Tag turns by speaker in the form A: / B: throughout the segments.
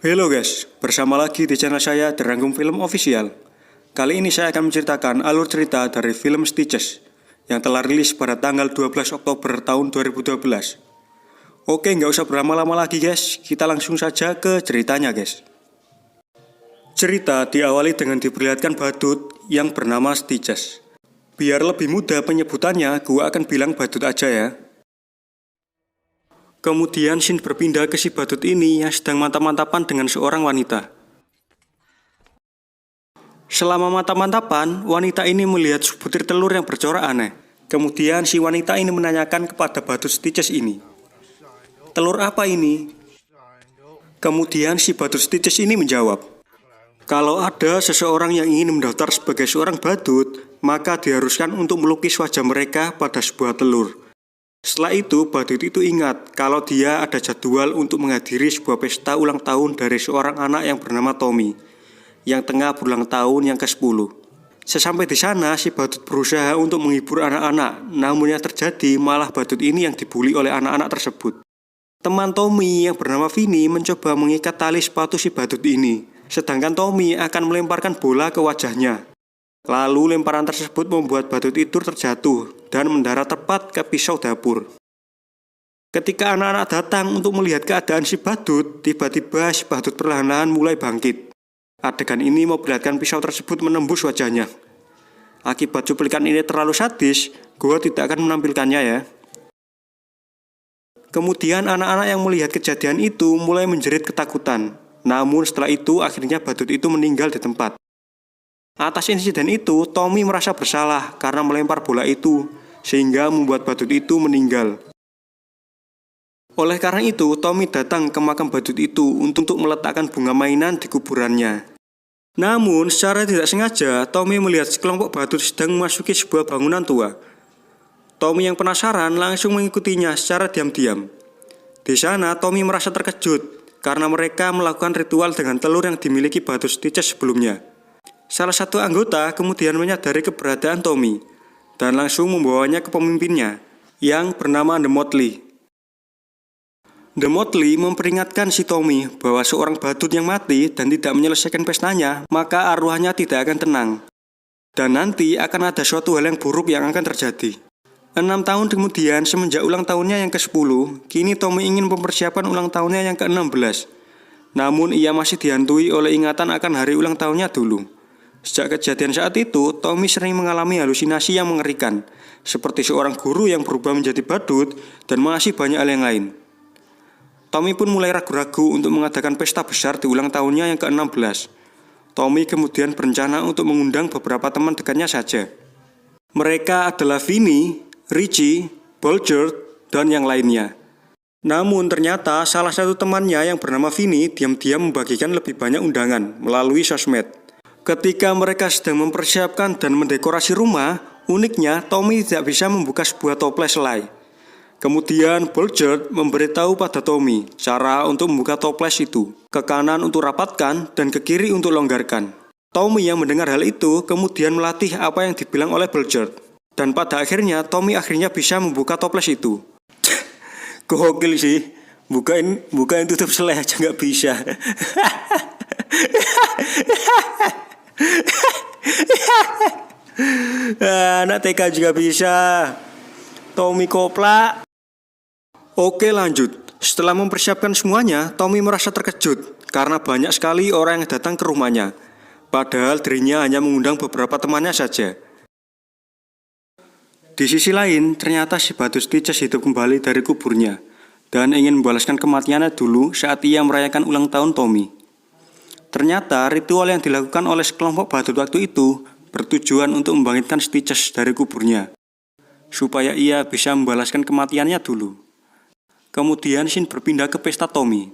A: Halo guys, bersama lagi di channel saya The Rangkum Film Official. Kali ini saya akan menceritakan alur cerita dari film Stitches yang telah rilis pada tanggal 12 Oktober tahun 2012. Oke, nggak usah berlama-lama lagi guys, kita langsung saja ke ceritanya guys. Cerita diawali dengan diperlihatkan badut yang bernama Stitches. Biar lebih mudah penyebutannya, gua akan bilang badut aja ya. Kemudian scene berpindah ke si badut ini yang sedang mantap-mantapan dengan seorang wanita. Selama mantap-mantapan, wanita ini melihat sebutir telur yang bercorak aneh. Kemudian si wanita ini menanyakan kepada badut Stitches ini, "Telur apa ini?" Kemudian si badut Stitches ini menjawab, "Kalau ada seseorang yang ingin mendaftar sebagai seorang badut, maka diharuskan untuk melukis wajah mereka pada sebuah telur." Setelah itu, badut itu ingat kalau dia ada jadwal untuk menghadiri sebuah pesta ulang tahun dari seorang anak yang bernama Tommy, yang tengah berulang tahun yang ke-10. Sesampai di sana, si badut berusaha untuk menghibur anak-anak, namun yang terjadi malah badut ini yang dibuli oleh anak-anak tersebut. Teman Tommy yang bernama Vinny mencoba mengikat tali sepatu si badut ini, sedangkan Tommy akan melemparkan bola ke wajahnya. Lalu lemparan tersebut membuat badut itu terjatuh dan mendarat tepat ke pisau dapur. Ketika anak-anak datang untuk melihat keadaan si badut, tiba-tiba si badut perlahan-lahan mulai bangkit. Adegan ini memperlihatkan pisau tersebut menembus wajahnya. Akibat cuplikan ini terlalu sadis, gua tidak akan menampilkannya ya. Kemudian anak-anak yang melihat kejadian itu mulai menjerit ketakutan. Namun setelah itu akhirnya badut itu meninggal di tempat. Atas insiden itu, Tommy merasa bersalah karena melempar bola itu, sehingga membuat badut itu meninggal. Oleh karena itu, Tommy datang ke makam badut itu untuk meletakkan bunga mainan di kuburannya. Namun, secara tidak sengaja, Tommy melihat sekelompok badut sedang memasuki sebuah bangunan tua. Tommy yang penasaran langsung mengikutinya secara diam-diam. Di sana, Tommy merasa terkejut karena mereka melakukan ritual dengan telur yang dimiliki badut Stitches sebelumnya. Salah satu anggota kemudian menyadari keberadaan Tommy dan langsung membawanya ke pemimpinnya yang bernama The Motley. The Motley memperingatkan si Tommy bahwa seorang badut yang mati dan tidak menyelesaikan pestanya, maka arwahnya tidak akan tenang. Dan nanti akan ada suatu hal yang buruk yang akan terjadi. 6 tahun kemudian, semenjak ulang tahunnya yang ke-10, kini Tommy ingin mempersiapkan ulang tahunnya yang ke-16. Namun ia masih dihantui oleh ingatan akan hari ulang tahunnya dulu. Sejak kejadian saat itu, Tommy sering mengalami halusinasi yang mengerikan, seperti seorang guru yang berubah menjadi badut dan masih banyak hal yang lain. Tommy pun mulai ragu-ragu untuk mengadakan pesta besar di ulang tahunnya yang ke-16. Tommy kemudian berencana untuk mengundang beberapa teman dekatnya saja. Mereka adalah Vinny, Richie, Bulger, dan yang lainnya. Namun ternyata salah satu temannya yang bernama Vinny diam-diam membagikan lebih banyak undangan melalui sosmed. Ketika mereka sedang mempersiapkan dan mendekorasi rumah, uniknya Tommy tidak bisa membuka sebuah toples selai. Kemudian Bulger memberitahu pada Tommy cara untuk membuka toples itu. Ke kanan untuk rapatkan dan ke kiri untuk longgarkan. Tommy yang mendengar hal itu kemudian melatih apa yang dibilang oleh Bulger. Dan pada akhirnya Tommy bisa membuka toples itu. Gokil sih, bukain tutup selai aja nggak bisa. Anak TK juga bisa. Tommy koplak. Oke, lanjut. Setelah mempersiapkan semuanya, Tommy merasa terkejut karena banyak sekali orang yang datang ke rumahnya. Padahal dirinya hanya mengundang beberapa temannya saja. Di sisi lain, ternyata si badut Stitches hidup kembali dari kuburnya dan ingin membalaskan kematiannya dulu saat ia merayakan ulang tahun Tommy. Ternyata ritual yang dilakukan oleh sekelompok badut waktu itu bertujuan untuk membangkitkan Stitches dari kuburnya, supaya ia bisa membalaskan kematiannya dulu. Kemudian scene berpindah ke pesta Tommy.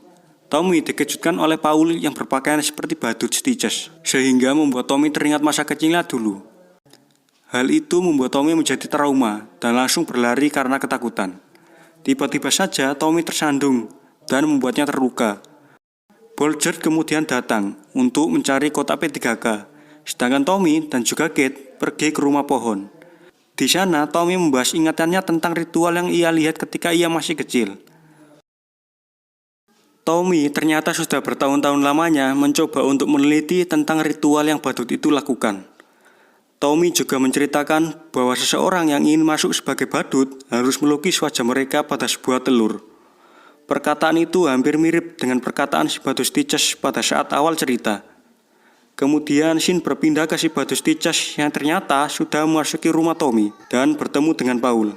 A: Tommy dikejutkan oleh Paul yang berpakaian seperti badut Stitches, sehingga membuat Tommy teringat masa kecilnya dulu. Hal itu membuat Tommy menjadi trauma dan langsung berlari karena ketakutan. Tiba-tiba saja Tommy tersandung dan membuatnya terluka. Bulger kemudian datang untuk mencari kotak P3K, sedangkan Tommy dan juga Kate pergi ke rumah pohon. Di sana, Tommy membahas ingatannya tentang ritual yang ia lihat ketika ia masih kecil. Tommy ternyata sudah bertahun-tahun lamanya mencoba untuk meneliti tentang ritual yang badut itu lakukan. Tommy juga menceritakan bahwa seseorang yang ingin masuk sebagai badut harus melukis wajah mereka pada sebuah telur. Perkataan itu hampir mirip dengan perkataan si badut Stitches pada saat awal cerita. Kemudian Shin berpindah ke si badut Stitches yang ternyata sudah memasuki rumah Tommy dan bertemu dengan Paul.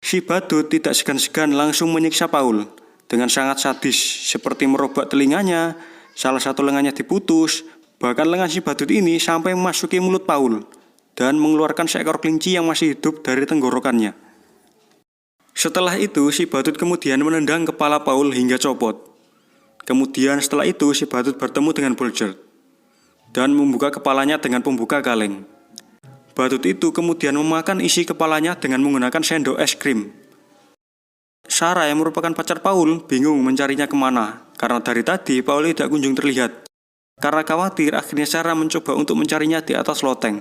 A: Si badut tidak segan-segan langsung menyiksa Paul dengan sangat sadis, seperti merobak telinganya, salah satu lengannya diputus, bahkan lengan si badut ini sampai memasuki mulut Paul dan mengeluarkan seekor kelinci yang masih hidup dari tenggorokannya. Setelah itu, si badut kemudian menendang kepala Paul hingga copot. Kemudian setelah itu, si badut bertemu dengan Bulger dan membuka kepalanya dengan pembuka kaleng. Badut itu kemudian memakan isi kepalanya dengan menggunakan sendok es krim. Sarah yang merupakan pacar Paul bingung mencarinya kemana, karena dari tadi Paul tidak kunjung terlihat. Karena khawatir, akhirnya Sarah mencoba untuk mencarinya di atas loteng.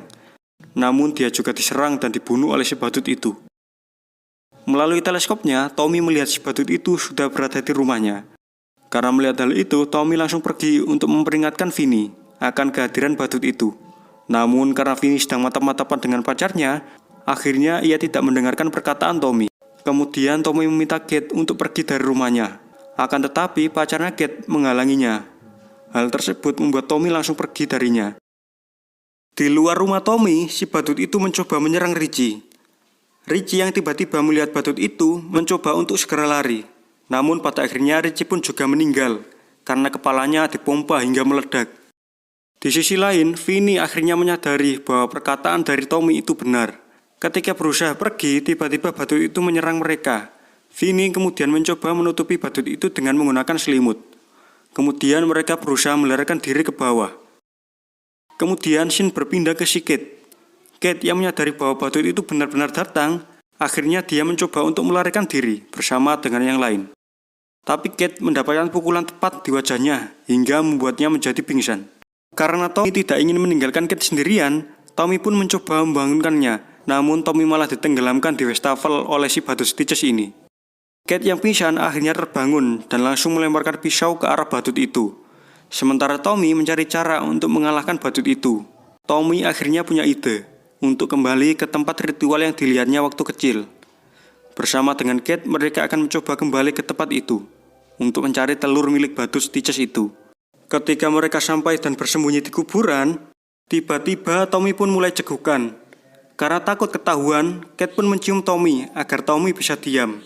A: Namun dia juga diserang dan dibunuh oleh si badut itu. Melalui teleskopnya, Tommy melihat si badut itu sudah berada di rumahnya. Karena melihat hal itu, Tommy langsung pergi untuk memperingatkan Vinny akan kehadiran badut itu. Namun karena Vinny sedang mantap-mantapan dengan pacarnya, akhirnya ia tidak mendengarkan perkataan Tommy. Kemudian Tommy meminta Kate untuk pergi dari rumahnya. Akan tetapi pacarnya Kate menghalanginya. Hal tersebut membuat Tommy langsung pergi darinya. Di luar rumah Tommy, si badut itu mencoba menyerang Richie. Richie yang tiba-tiba melihat badut itu mencoba untuk segera lari. Namun pada akhirnya Richie pun juga meninggal karena kepalanya dipompa hingga meledak. Di sisi lain, Vinny akhirnya menyadari bahwa perkataan dari Tommy itu benar. Ketika berusaha pergi, tiba-tiba badut itu menyerang mereka. Vinny kemudian mencoba menutupi badut itu dengan menggunakan selimut. Kemudian mereka berusaha melarikan diri ke bawah. Kemudian Shin berpindah ke si Kate. Kate yang menyadari bahwa badut itu benar-benar datang, akhirnya dia mencoba untuk melarikan diri bersama dengan yang lain. Tapi Kate mendapatkan pukulan tepat di wajahnya hingga membuatnya menjadi pingsan. Karena Tommy tidak ingin meninggalkan Kate sendirian, Tommy pun mencoba membangunkannya. Namun Tommy malah ditenggelamkan di wastafel oleh si badut Stitches ini. Kate yang pingsan akhirnya terbangun dan langsung melemparkan pisau ke arah badut itu. Sementara Tommy mencari cara untuk mengalahkan badut itu. Tommy akhirnya punya ide untuk kembali ke tempat ritual yang dilihatnya waktu kecil. Bersama dengan Kate, mereka akan mencoba kembali ke tempat itu untuk mencari telur milik badut Stitches itu. Ketika mereka sampai dan bersembunyi di kuburan, tiba-tiba Tommy pun mulai cegukan. Karena takut ketahuan, Kate pun mencium Tommy agar Tommy bisa diam.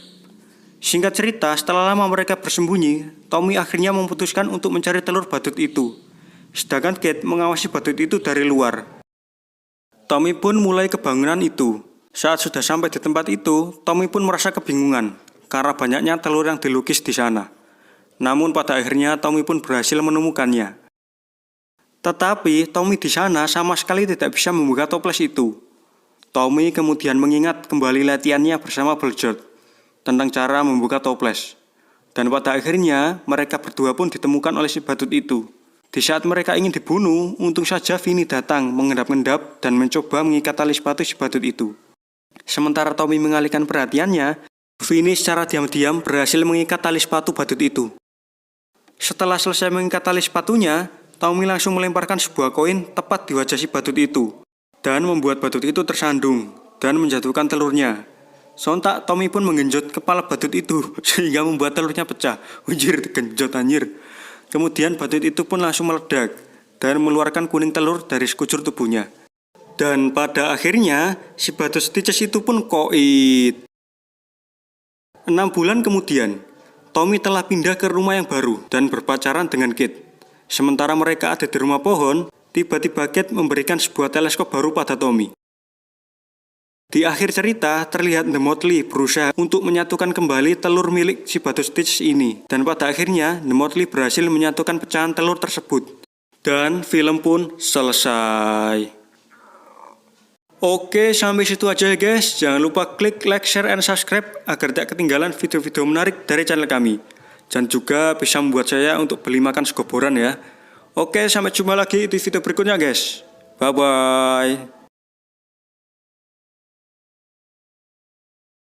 A: Singkat cerita, setelah lama mereka bersembunyi, Tommy akhirnya memutuskan untuk mencari telur badut itu. Sedangkan Kate mengawasi badut itu dari luar. Tommy pun mulai kebangunan itu. Saat sudah sampai di tempat itu, Tommy pun merasa kebingungan karena banyaknya telur yang dilukis di sana. Namun pada akhirnya Tommy pun berhasil menemukannya. Tetapi Tommy di sana sama sekali tidak bisa membuka toples itu. Tommy kemudian mengingat kembali latihannya bersama Bulger tentang cara membuka toples. Dan pada akhirnya mereka berdua pun ditemukan oleh si badut itu. Di saat mereka ingin dibunuh, untung saja Vinny datang mengendap-endap dan mencoba mengikat tali sepatu si badut itu. Sementara Tommy mengalihkan perhatiannya, Vinny secara diam-diam berhasil mengikat tali sepatu badut itu. Setelah selesai mengikat tali sepatunya, Tommy langsung melemparkan sebuah koin tepat di wajah si badut itu dan membuat badut itu tersandung dan menjatuhkan telurnya. Sontak Tommy pun menggenjot kepala badut itu sehingga membuat telurnya pecah. Anjir, genjot anjir. Kemudian badut itu pun langsung meledak dan mengeluarkan kuning telur dari sekujur tubuhnya. Dan pada akhirnya, si badut Stitches itu pun koit. 6 bulan kemudian, Tommy telah pindah ke rumah yang baru dan berpacaran dengan Kate. Sementara mereka ada di rumah pohon, tiba-tiba Kate memberikan sebuah teleskop baru pada Tommy. Di akhir cerita, terlihat The Motley berusaha untuk menyatukan kembali telur milik si badut Stitches ini. Dan pada akhirnya, The Motley berhasil menyatukan pecahan telur tersebut. Dan film pun selesai. Oke, sampai situ aja ya guys. Jangan lupa klik like, share, and subscribe agar tidak ketinggalan video-video menarik dari channel kami. Dan juga bisa membuat saya untuk beli makan segoboran ya. Oke, sampai jumpa lagi di video berikutnya guys. Bye-bye.